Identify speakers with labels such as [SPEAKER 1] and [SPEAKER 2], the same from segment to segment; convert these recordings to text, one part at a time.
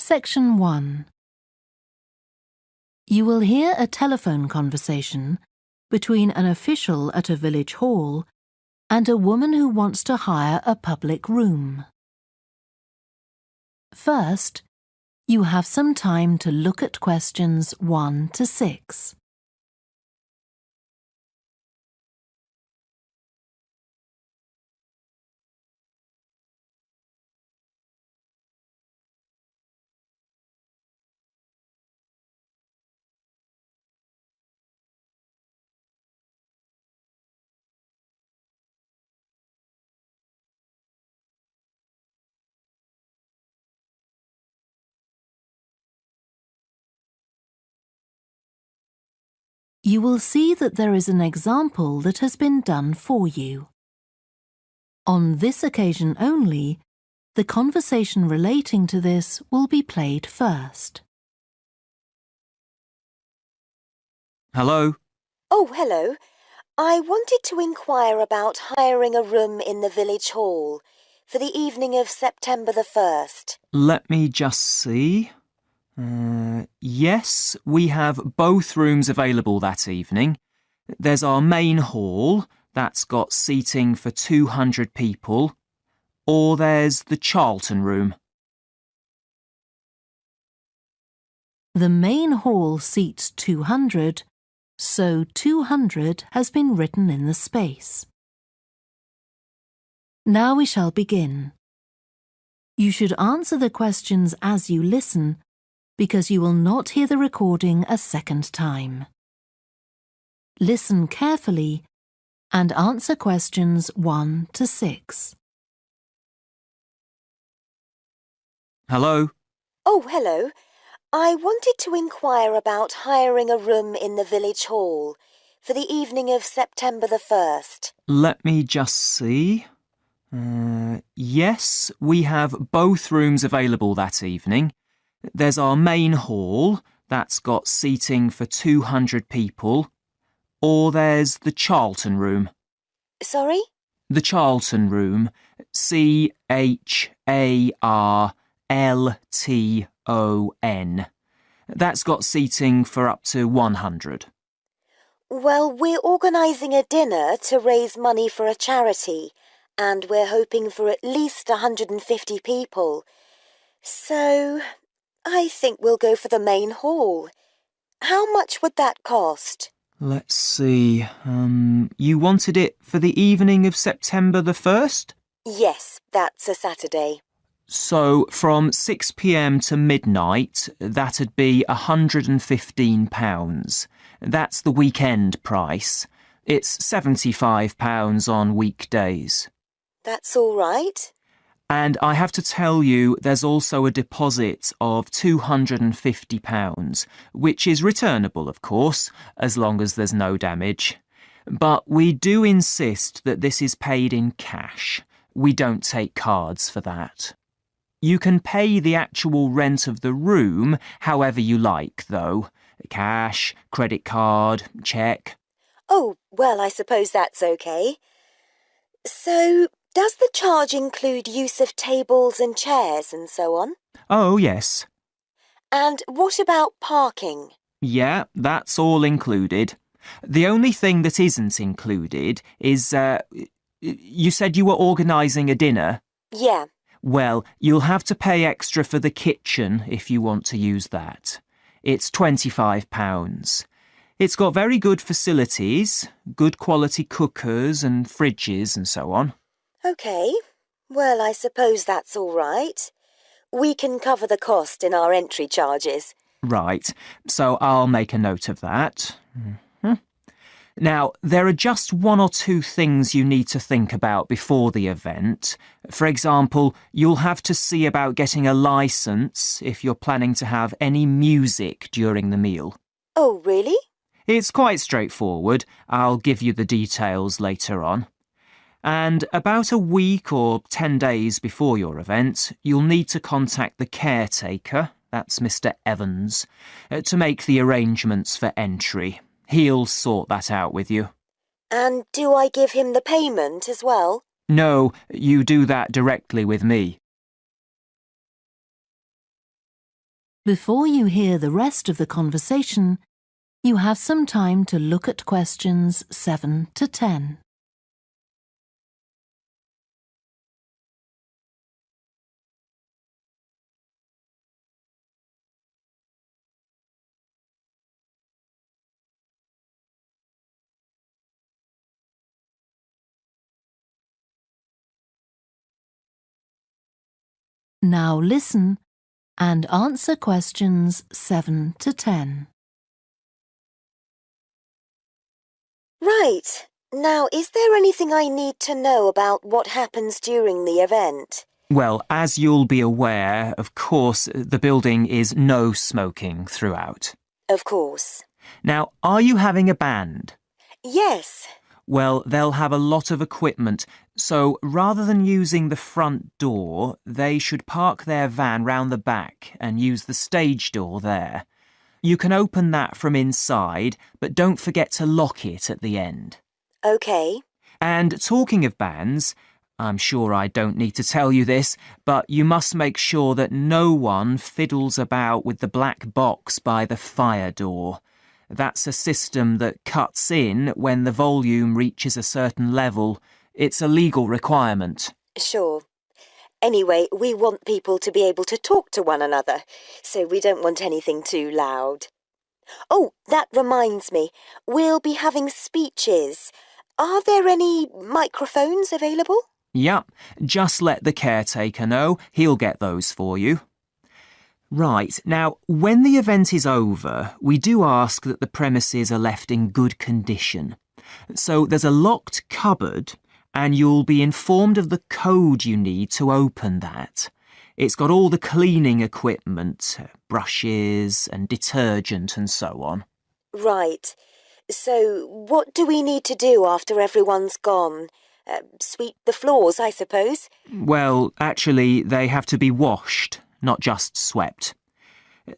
[SPEAKER 1] Section 1. You will hear a telephone conversation between an official at a village hall and a woman who wants to hire a public room. First, you have some time to look at questions 1 to 6. You will see that there is an example that has been done for you. On this occasion only, the conversation relating to this will be played first.
[SPEAKER 2] Hello?
[SPEAKER 3] Oh, hello. I wanted to inquire about hiring a room in the village hall for the evening of September the 1st.
[SPEAKER 2] Let me just see. Yes, we have both rooms available that evening. There's our main hall, that's got seating for 200 people, or there's the Charlton room.
[SPEAKER 1] The main hall seats 200, so 200 has been written in the space. Now we shall begin. You should answer the questions as you listen, because you will not hear the recording a second time. Listen carefully and answer questions 1 to 6.
[SPEAKER 2] Hello?
[SPEAKER 3] Oh, hello. I wanted to inquire about hiring a room in the village hall for the evening of September the 1st.
[SPEAKER 2] Let me just see. Yes, we have both rooms available that evening. There's our main hall, that's got seating for 200 people, or there's the Charlton room.
[SPEAKER 3] Sorry?
[SPEAKER 2] The Charlton room, Charlton. That's got seating for up to 100.
[SPEAKER 3] Well, we're organising a dinner to raise money for a charity, and we're hoping for at least 150 people. So, I think we'll go for the main hall. How much would that cost?
[SPEAKER 2] Let's see. You wanted it for the evening of September the 1st?
[SPEAKER 3] Yes, that's a Saturday.
[SPEAKER 2] So from 6 p.m. to midnight, that'd be £115. That's the weekend price. It's £75 on weekdays.
[SPEAKER 3] That's all right.
[SPEAKER 2] And I have to tell you, there's also a deposit of £250, which is returnable, of course, as long as there's no damage. But we do insist that this is paid in cash. We don't take cards for that. You can pay the actual rent of the room however you like, though. Cash, credit card, cheque.
[SPEAKER 3] Oh, well, I suppose that's okay. So, does the charge include use of tables and chairs and so on?
[SPEAKER 2] Oh, yes.
[SPEAKER 3] And what about parking?
[SPEAKER 2] Yeah, that's all included. The only thing that isn't included is, you said you were organising a dinner?
[SPEAKER 3] Yeah.
[SPEAKER 2] Well, you'll have to pay extra for the kitchen if you want to use that. It's £25. It's got very good facilities, good quality cookers and fridges and so on.
[SPEAKER 3] OK. Well, I suppose that's all right. We can cover the cost in our entry charges.
[SPEAKER 2] Right, so I'll make a note of that. Now, there are just 1 or 2 things you need to think about before the event. For example, you'll have to see about getting a licence if you're planning to have any music during the meal.
[SPEAKER 3] Oh, really?
[SPEAKER 2] It's quite straightforward. I'll give you the details later on. And about a week or 10 days before your event, you'll need to contact the caretaker, that's Mr. Evans, to make the arrangements for entry. He'll sort that out with you.
[SPEAKER 3] And do I give him the payment as well?
[SPEAKER 2] No, you do that directly with me.
[SPEAKER 1] Before you hear the rest of the conversation, you have some time to look at questions 7 to 10. Now listen and answer questions 7 to 10.
[SPEAKER 3] Right. Now, is there anything I need to know about what happens during the event?
[SPEAKER 2] Well, as you'll be aware, of course, the building is no smoking throughout.
[SPEAKER 3] Of course.
[SPEAKER 2] Now, are you having a band?
[SPEAKER 3] Yes.
[SPEAKER 2] Well, they'll have a lot of equipment, so rather than using the front door, they should park their van round the back and use the stage door there. You can open that from inside, but don't forget to lock it at the end.
[SPEAKER 3] OK.
[SPEAKER 2] And talking of bands, I'm sure I don't need to tell you this, but you must make sure that no one fiddles about with the black box by the fire door. That's a system that cuts in when the volume reaches a certain level. It's a legal requirement.
[SPEAKER 3] Sure. Anyway, we want people to be able to talk to one another, so we don't want anything too loud. Oh, that reminds me. We'll be having speeches. Are there any microphones available?
[SPEAKER 2] Yep, just let the caretaker know. He'll get those for you. Right, now, when the event is over, we do ask that the premises are left in good condition. So there's a locked cupboard, and you'll be informed of the code you need to open that. It's got all the cleaning equipment, brushes and detergent and so on.
[SPEAKER 3] Right. So what do we need to do after everyone's gone? Sweep the floors, I suppose?
[SPEAKER 2] Well, actually, they have to be washed, not just swept.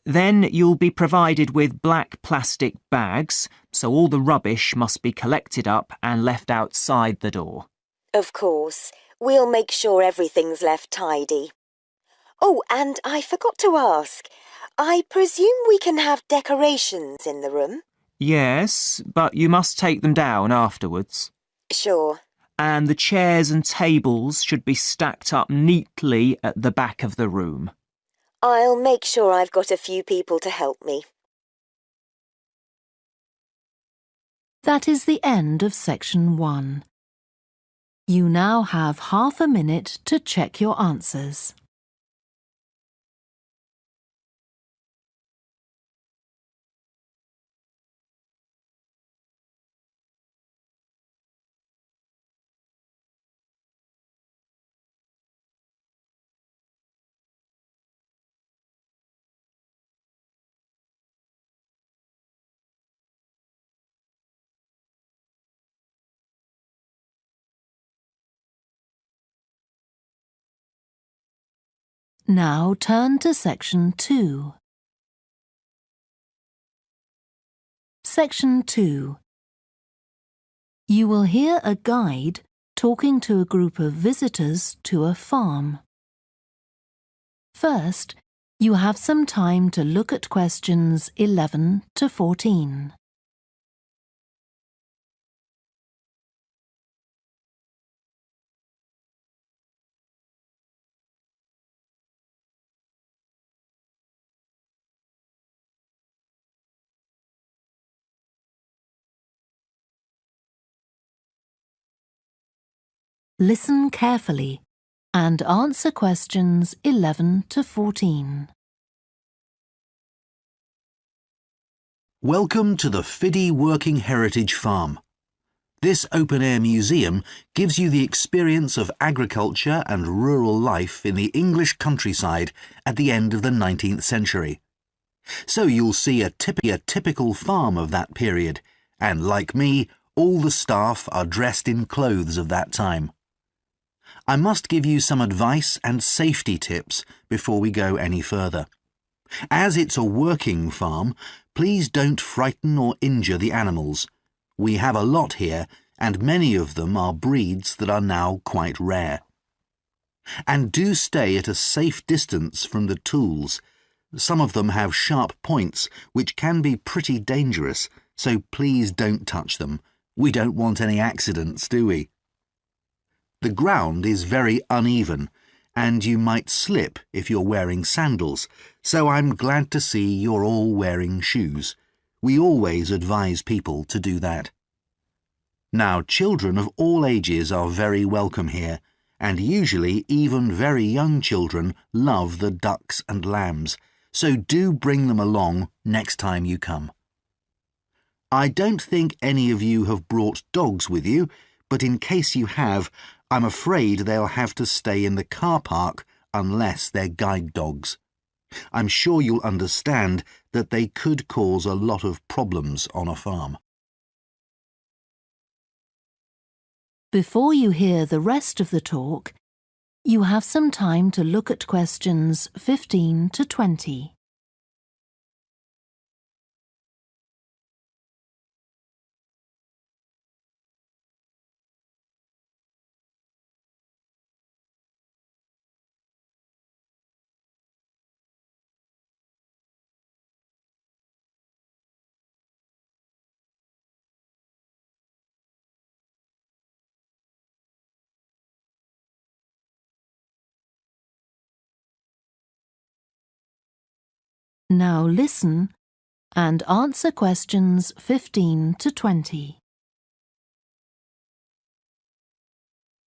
[SPEAKER 2] Then you'll be provided with black plastic bags, so all the rubbish must be collected up and left outside the door.
[SPEAKER 3] Of course. We'll make sure everything's left tidy. Oh, and I forgot to ask. I presume we can have decorations in the room?
[SPEAKER 2] Yes, but you must take them down afterwards.
[SPEAKER 3] Sure.
[SPEAKER 2] And the chairs and tables should be stacked up neatly at the back of the room.
[SPEAKER 3] I'll make sure I've got a few people to help me.
[SPEAKER 1] That is the end of section 1. You now have half a minute to check your answers. Now turn to section 2. Section 2. You will hear a guide talking to a group of visitors to a farm. First, you have some time to look at questions 11 to 14. Listen carefully and answer questions 11 to 14.
[SPEAKER 4] Welcome to the Fiddy Working Heritage Farm. This open-air museum gives you the experience of agriculture and rural life in the English countryside at the end of the 19th century. So you'll see a typical farm of that period, and like me, all the staff are dressed in clothes of that time. I must give you some advice and safety tips before we go any further. As it's a working farm, please don't frighten or injure the animals. We have a lot here, and many of them are breeds that are now quite rare. And do stay at a safe distance from the tools. Some of them have sharp points which can be pretty dangerous, so please don't touch them. We don't want any accidents, do we? The ground is very uneven, and you might slip if you're wearing sandals, so I'm glad to see you're all wearing shoes. We always advise people to do that. Now, children of all ages are very welcome here, and usually even very young children love the ducks and lambs, so do bring them along next time you come. I don't think any of you have brought dogs with you, but in case you have, I'm afraid they'll have to stay in the car park unless they're guide dogs. I'm sure you'll understand that they could cause a lot of problems on a farm.
[SPEAKER 1] Before you hear the rest of the talk, you have some time to look at questions 15 to 20. Now listen and answer questions 15 to 20.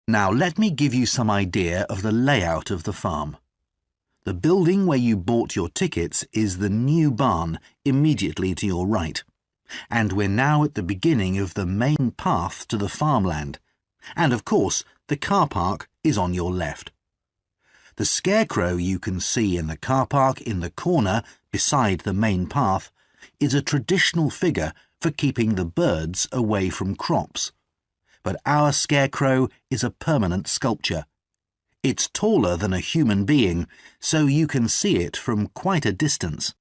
[SPEAKER 4] Now let me give you some idea of the layout of the farm. The building where you bought your tickets is the new barn immediately to your right, and we're now at the beginning of the main path to the farmland, and of course the car park is on your left. The scarecrow you can see in the car park in the corner beside the main path is a traditional figure for keeping the birds away from crops. But our scarecrow is a permanent sculpture. It's taller than a human being, so you can see it from quite a distance.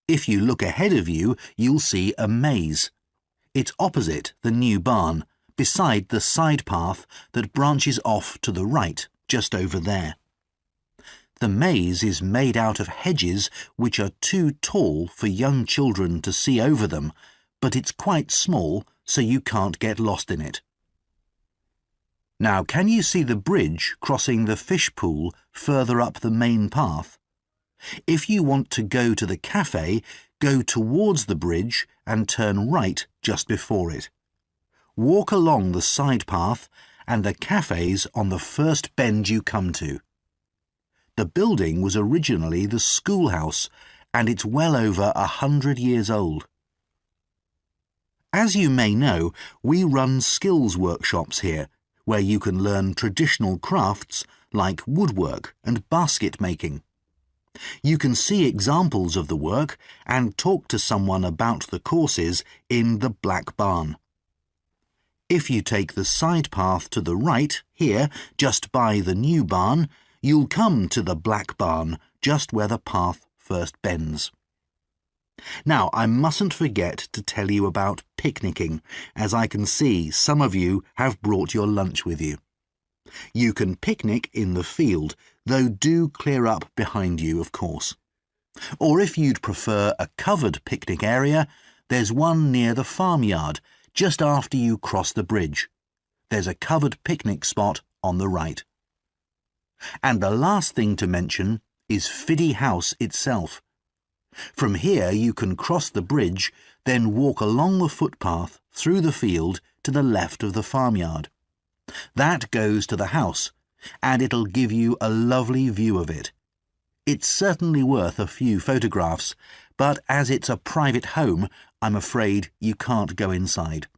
[SPEAKER 4] If you look ahead of you, you'll see a maze. It's opposite the new barn, beside the side path that branches off to the right, just over there. The maze is made out of hedges which are too tall for young children to see over them, but it's quite small, so you can't get lost in it. Now, can you see the bridge crossing the fish pool further up the main path? If you want to go to the cafe, go towards the bridge and turn right just before it. Walk along the side path and the cafe's on the first bend you come to. The building was originally the schoolhouse, and it's well over 100 years old. As you may know, we run skills workshops here, where you can learn traditional crafts like woodwork and basket making. You can see examples of the work and talk to someone about the courses in the Black Barn. If you take the side path to the right, here, just by the new barn, you'll come to the Black Barn, just where the path first bends. Now, I mustn't forget to tell you about picnicking, as I can see some of you have brought your lunch with you. You can picnic in the field, though do clear up behind you, of course. Or if you'd prefer a covered picnic area, there's one near the farmyard, just after you cross the bridge. There's a covered picnic spot on the right. And the last thing to mention is Fiddy House itself. From here you can cross the bridge, then walk along the footpath through the field to the left of the farmyard. That goes to the house, and it'll give you a lovely view of it. It's certainly worth a few photographs, but as it's a private home, I'm afraid you can't go inside.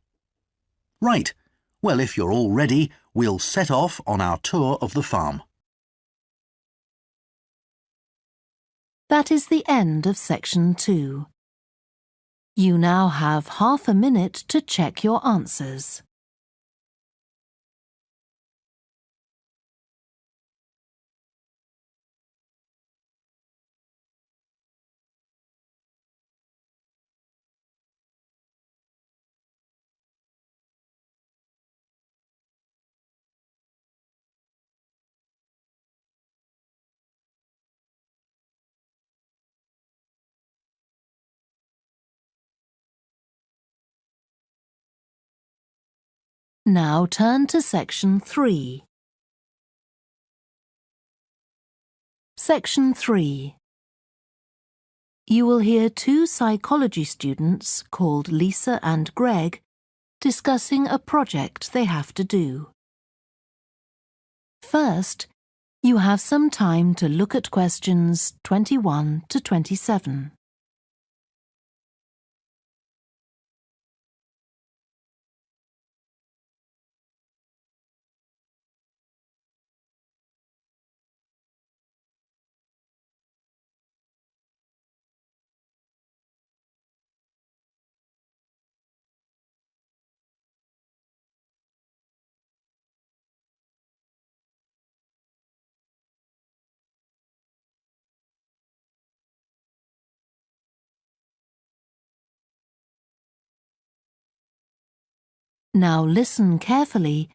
[SPEAKER 4] Right, well, if you're all ready, we'll set off on our tour of the farm.
[SPEAKER 1] That is the end of section 2. You now have half a minute to check your answers. Now turn to Section 3. Section 3. You will hear two psychology students called Lisa and Greg discussing a project they have to do. First, you have some time to look at questions 21 to 27. Now listen carefully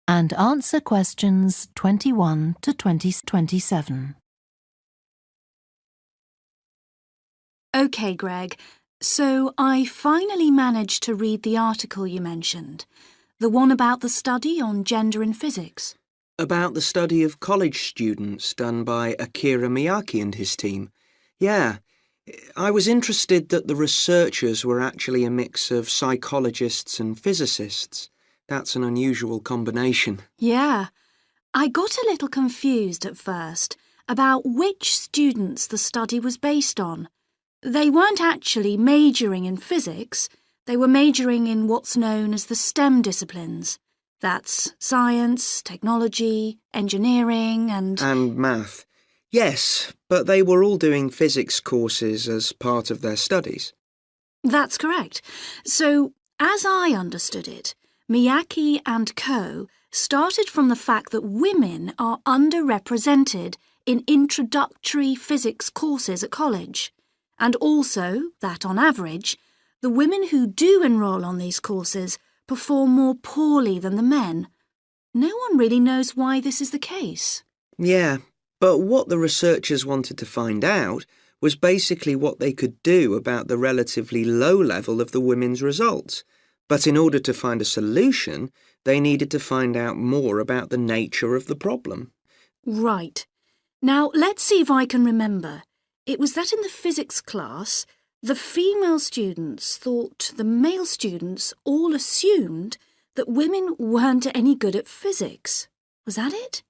[SPEAKER 1] and answer questions 21 to 27.
[SPEAKER 5] OK, Greg, so I finally managed to read the article you mentioned, the one about the study on gender in physics.
[SPEAKER 6] About the study of college students done by Akira Miyake and his team. Yeah, I was interested that the researchers were actually a mix of psychologists and physicists. That's an unusual combination.
[SPEAKER 5] Yeah, I got a little confused at first about which students the study was based on. They weren't actually majoring in physics, they were majoring in what's known as the STEM disciplines. That's science, technology, engineering and
[SPEAKER 6] math. Yes, but they were all doing physics courses as part of their studies.
[SPEAKER 5] That's correct. So, as I understood it, Miyake and co. started from the fact that women are underrepresented in introductory physics courses at college, and also that, on average, the women who do enrol on these courses perform more poorly than the men. No one really knows why this is the case.
[SPEAKER 6] Yeah, but what the researchers wanted to find out was basically what they could do about the relatively low level of the women's results. But in order to find a solution, they needed to find out more about the nature of the problem.
[SPEAKER 5] Right. Now, let's see if I can remember. It was that in the physics class, the female students thought the male students all assumed that women weren't any good at physics. Was that it?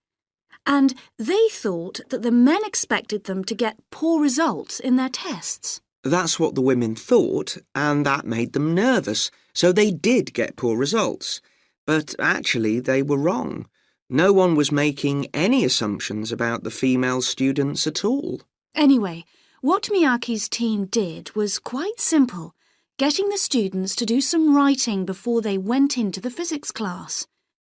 [SPEAKER 5] And they thought that the men expected them to get poor results in their tests.
[SPEAKER 6] That's what the women thought, and that made them nervous, so they did get poor results. But actually, they were wrong. No one was making any assumptions about the female students at all.
[SPEAKER 5] Anyway, what Miyake's team did was quite simple, getting the students to do some writing before they went into the physics class.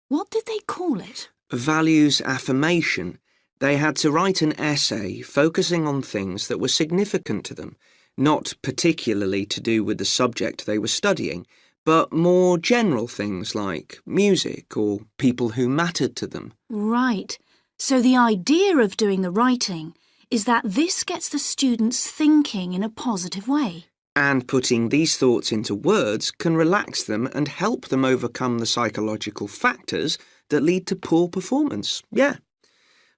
[SPEAKER 5] What did they call it?
[SPEAKER 6] Values affirmation. They had to write an essay focusing on things that were significant to them, not particularly to do with the subject they were studying, but more general things like music or people who mattered to them.
[SPEAKER 5] Right. So the idea of doing the writing is that this gets the students thinking in a positive way.
[SPEAKER 6] And putting these thoughts into words can relax them and help them overcome the psychological factors that lead to poor performance. Yeah.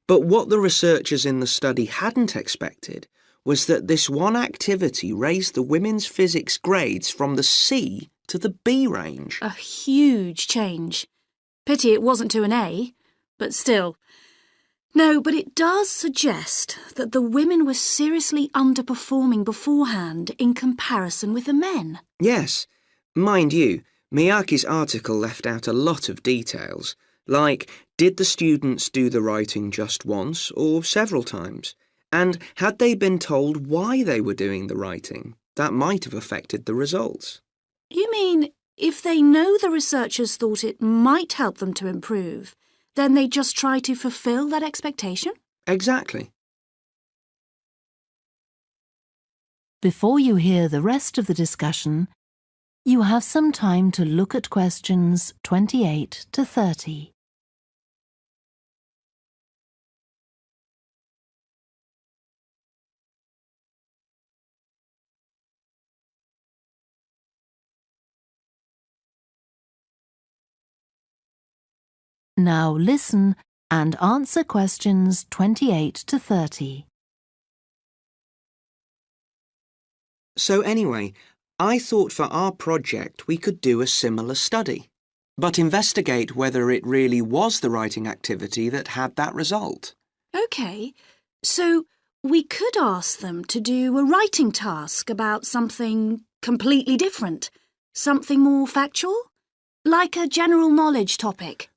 [SPEAKER 6] But what the researchers in the study hadn't expected was that this one activity raised the women's physics grades from the C to the B range.
[SPEAKER 5] A huge change. Pity it wasn't to an A, but still. No, but it does suggest that the women were seriously underperforming beforehand in comparison with the men.
[SPEAKER 6] Yes. Mind you, Miyake's article left out a lot of details, like did the students do the writing just once or several times? And had they been told why they were doing the writing? That might have affected the results.
[SPEAKER 5] You mean if they know the researchers thought it might help them to improve, then they just try to fulfill that expectation?
[SPEAKER 6] Exactly.
[SPEAKER 1] Before you hear the rest of the discussion, you have some time to look at questions 28 to 30. Now listen and answer questions 28 to 30.
[SPEAKER 6] So anyway, I thought for our project we could do a similar study, but investigate whether it really was the writing activity that had that result.
[SPEAKER 5] OK, so we could ask them to do a writing task about something completely different, something more factual, like a general knowledge topic.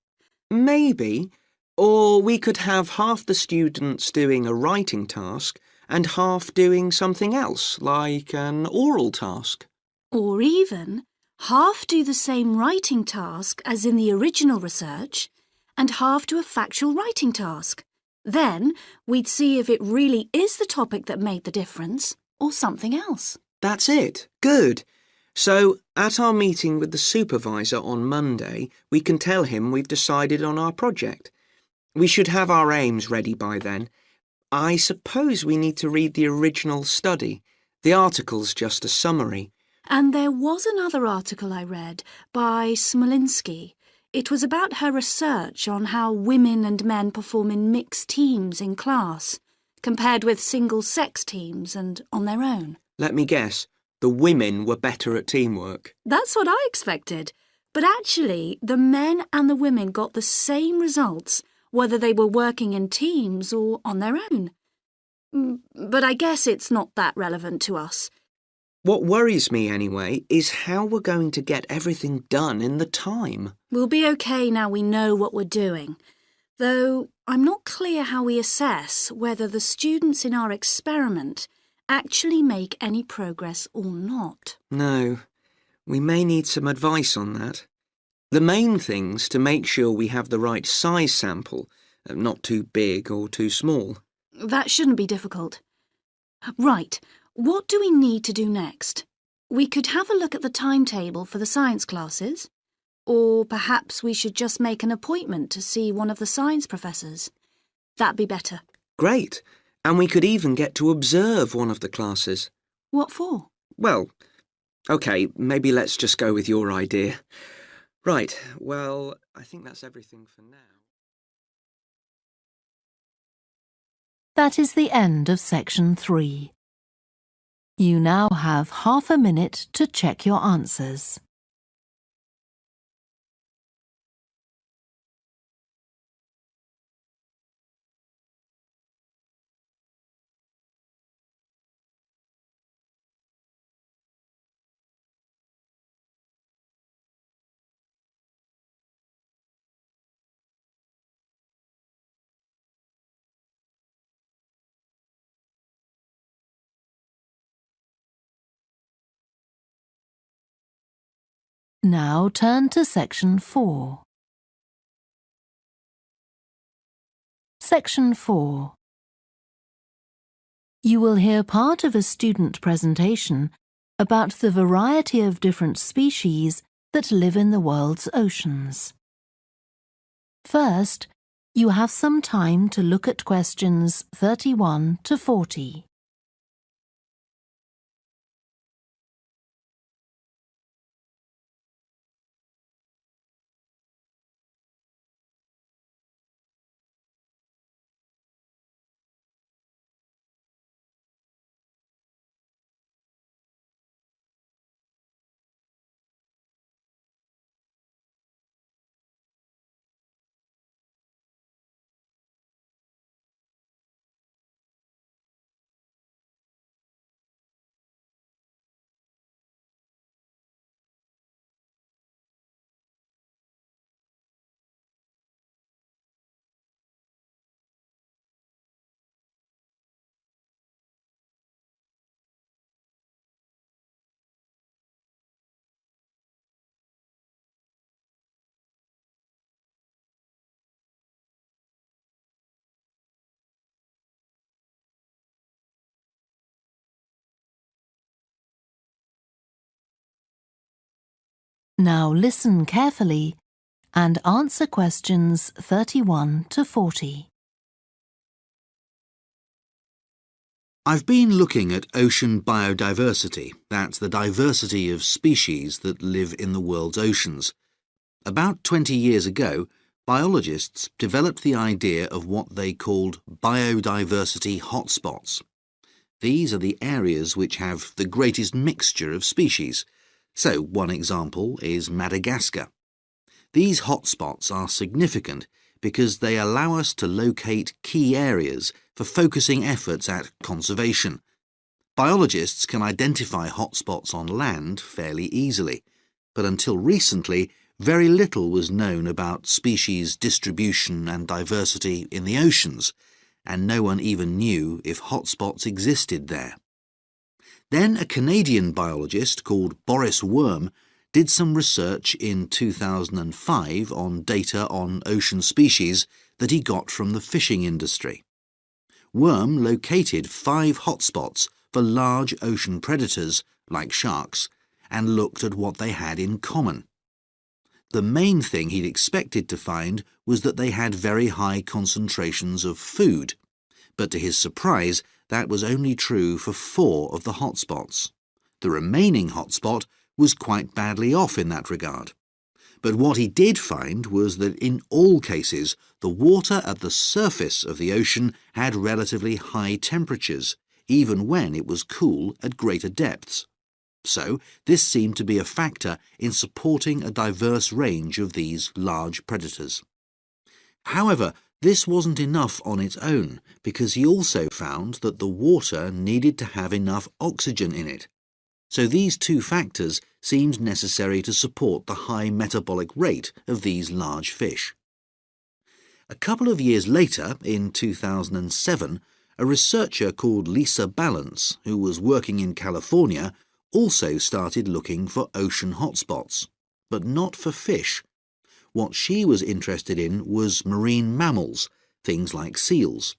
[SPEAKER 6] Maybe. Or we could have half the students doing a writing task and half doing something else, like an oral task.
[SPEAKER 5] Or even half do the same writing task as in the original research and half do a factual writing task. Then we'd see if it really is the topic that made the difference or something else.
[SPEAKER 6] That's it. Good. So, at our meeting with the supervisor on Monday, we can tell him we've decided on our project. We should have our aims ready by then. I suppose we need to read the original study. The article's just a summary.
[SPEAKER 5] And there was another article I read by Smolinski. It was about her research on how women and men perform in mixed teams in class, compared with single-sex teams and on their own.
[SPEAKER 6] Let me guess. The women were better at teamwork.
[SPEAKER 5] That's what I expected. But actually, the men and the women got the same results, whether they were working in teams or on their own. But I guess it's not that relevant to us.
[SPEAKER 6] What worries me, anyway, is how we're going to get everything done in the time.
[SPEAKER 5] We'll be okay now we know what we're doing. Though I'm not clear how we assess whether the students in our experiment actually make any progress or not.
[SPEAKER 6] No, we may need some advice on that. The main thing's to make sure we have the right size sample, not too big or too small.
[SPEAKER 5] That shouldn't be difficult. Right, what do we need to do next? We could have a look at the timetable for the science classes, or perhaps we should just make an appointment to see one of the science professors. That'd be better.
[SPEAKER 6] Great. And we could even get to observe one of the classes.
[SPEAKER 5] What for?
[SPEAKER 6] Well, OK, maybe let's just go with your idea. Right, well, I think that's everything for now.
[SPEAKER 1] That is the end of section 3. You now have half a minute to check your answers. Now turn to section 4. Section 4. You will hear part of a student presentation about the variety of different species that live in the world's oceans. First, you have some time to look at questions 31 to 40. Now listen carefully and answer questions 31 to 40.
[SPEAKER 4] I've been looking at ocean biodiversity. That's the diversity of species that live in the world's oceans. About 20 years ago, biologists developed the idea of what they called biodiversity hotspots. These are the areas which have the greatest mixture of species. So one example is Madagascar. These hotspots are significant because they allow us to locate key areas for focusing efforts at conservation. Biologists can identify hotspots on land fairly easily, but until recently, very little was known about species distribution and diversity in the oceans, and no one even knew if hotspots existed there. Then a Canadian biologist called Boris Worm did some research in 2005 on data on ocean species that he got from the fishing industry. Worm located 5 hotspots for large ocean predators, like sharks, and looked at what they had in common. The main thing he'd expected to find was that they had very high concentrations of food, but to his surprise, that was only true for 4 of the hotspots. The remaining hotspot was quite badly off in that regard. But what he did find was that in all cases, the water at the surface of the ocean had relatively high temperatures, even when it was cool at greater depths. So this seemed to be a factor in supporting a diverse range of these large predators. However, this wasn't enough on its own, because he also found that the water needed to have enough oxygen in it. So these 2 factors seemed necessary to support the high metabolic rate of these large fish. A couple of years later, in 2007, a researcher called Lisa Balance, who was working in California, also started looking for ocean hotspots, but not for fish. What she was interested in was marine mammals, things like seals.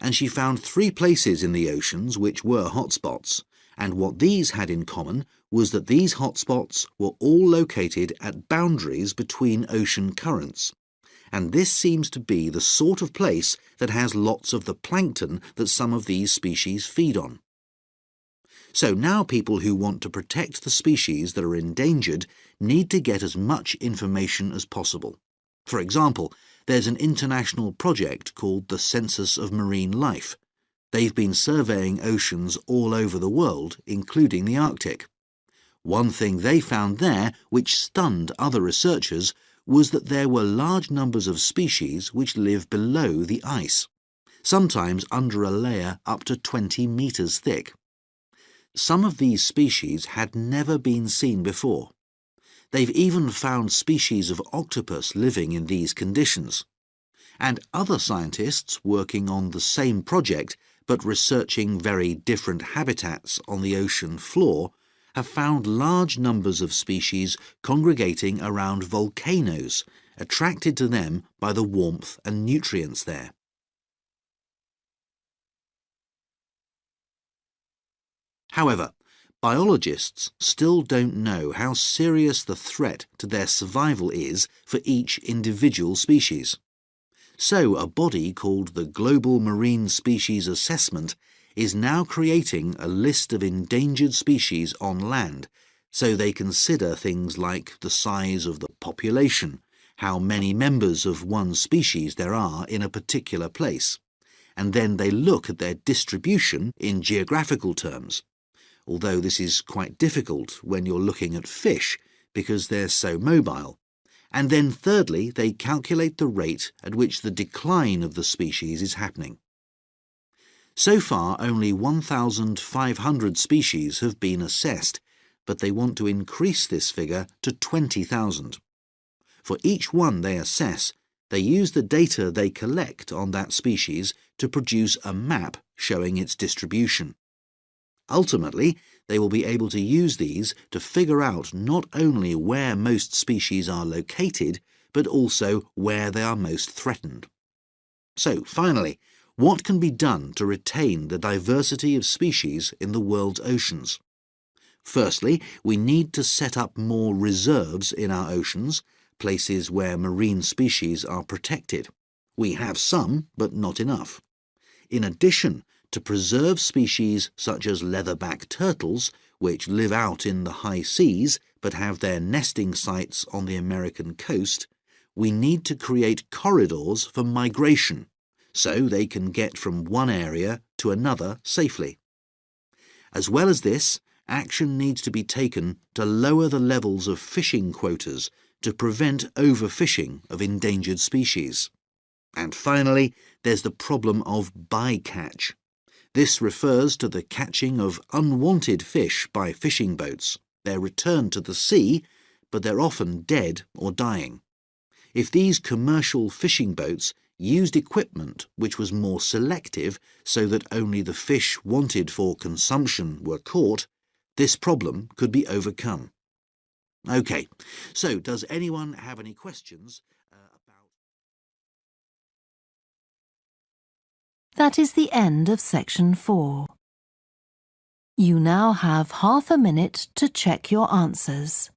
[SPEAKER 4] And she found 3 places in the oceans which were hotspots, and what these had in common was that these hotspots were all located at boundaries between ocean currents. And this seems to be the sort of place that has lots of the plankton that some of these species feed on. So now people who want to protect the species that are endangered need to get as much information as possible. For example, there's an international project called the Census of Marine Life. They've been surveying oceans all over the world, including the Arctic. One thing they found there, which stunned other researchers, was that there were large numbers of species which live below the ice, sometimes under a layer up to 20 meters thick. Some of these species had never been seen before. They've even found species of octopus living in these conditions. And other scientists working on the same project but researching very different habitats on the ocean floor have found large numbers of species congregating around volcanoes, attracted to them by the warmth and nutrients there. However, biologists still don't know how serious the threat to their survival is for each individual species. So a body called the Global Marine Species Assessment is now creating a list of endangered species on land, so they consider things like the size of the population, how many members of one species there are in a particular place, and then they look at their distribution in geographical terms, although this is quite difficult when you're looking at fish because they're so mobile. And then thirdly, they calculate the rate at which the decline of the species is happening. So far, only 1,500 species have been assessed, but they want to increase this figure to 20,000. For each one they assess, they use the data they collect on that species to produce a map showing its distribution. Ultimately, they will be able to use these to figure out not only where most species are located, but also where they are most threatened. So, finally, what can be done to retain the diversity of species in the world's oceans? Firstly, we need to set up more reserves in our oceans, places where marine species are protected. We have some, but not enough. In addition, to preserve species such as leatherback turtles, which live out in the high seas but have their nesting sites on the American coast, we need to create corridors for migration, so they can get from one area to another safely. As well as this, action needs to be taken to lower the levels of fishing quotas to prevent overfishing of endangered species. And finally, there's the problem of bycatch. This refers to the catching of unwanted fish by fishing boats. They're returned to the sea, but they're often dead or dying. If these commercial fishing boats used equipment which was more selective so that only the fish wanted for consumption were caught, this problem could be overcome. OK, so does anyone have any questions about...
[SPEAKER 1] That is the end of section 4. You now have half a minute to check your answers.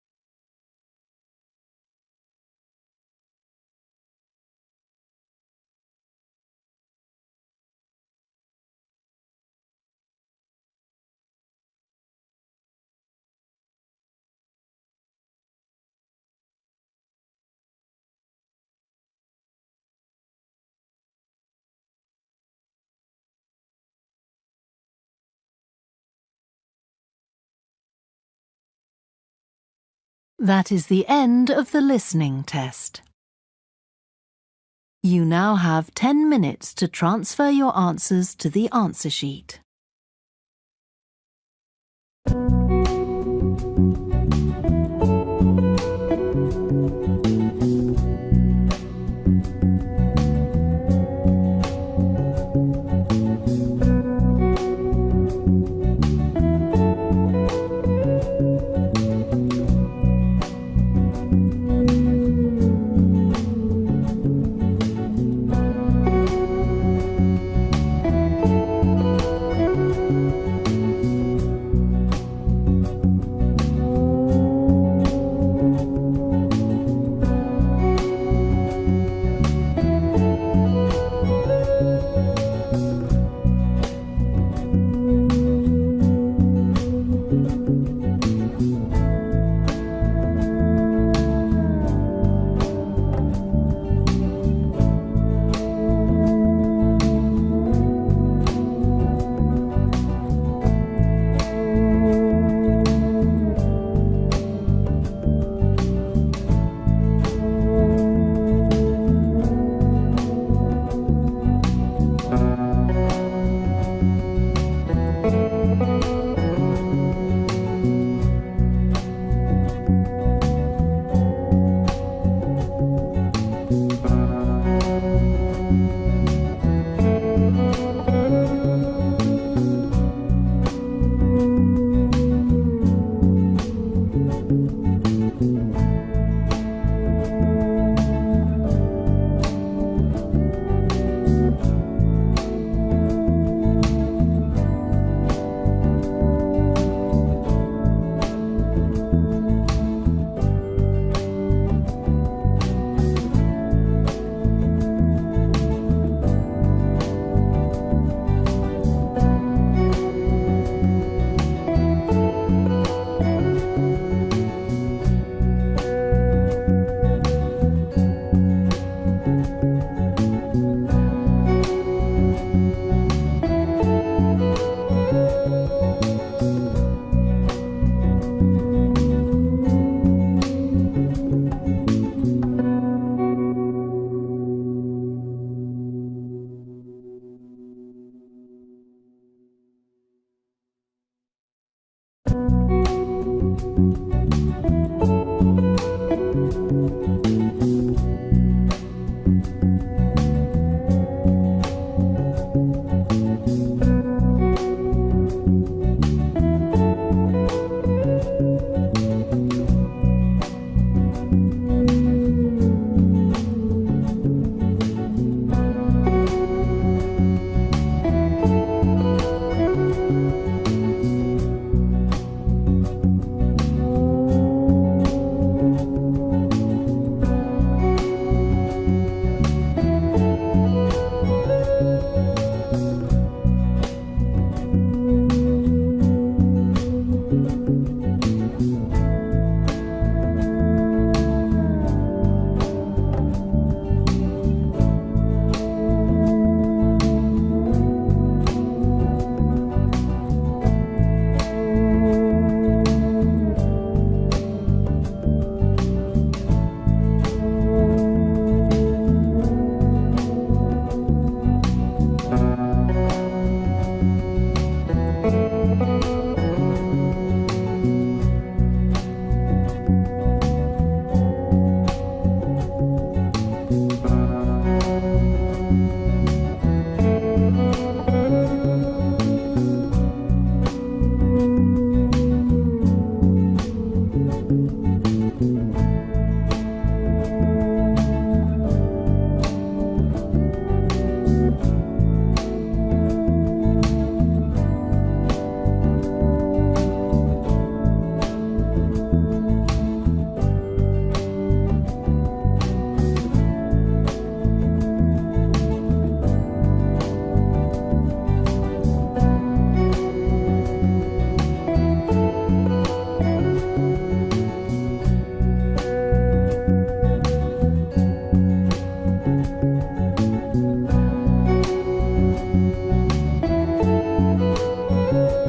[SPEAKER 1] That is the end of the listening test. You now have 10 minutes to transfer your answers to the answer sheet.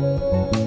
[SPEAKER 1] you.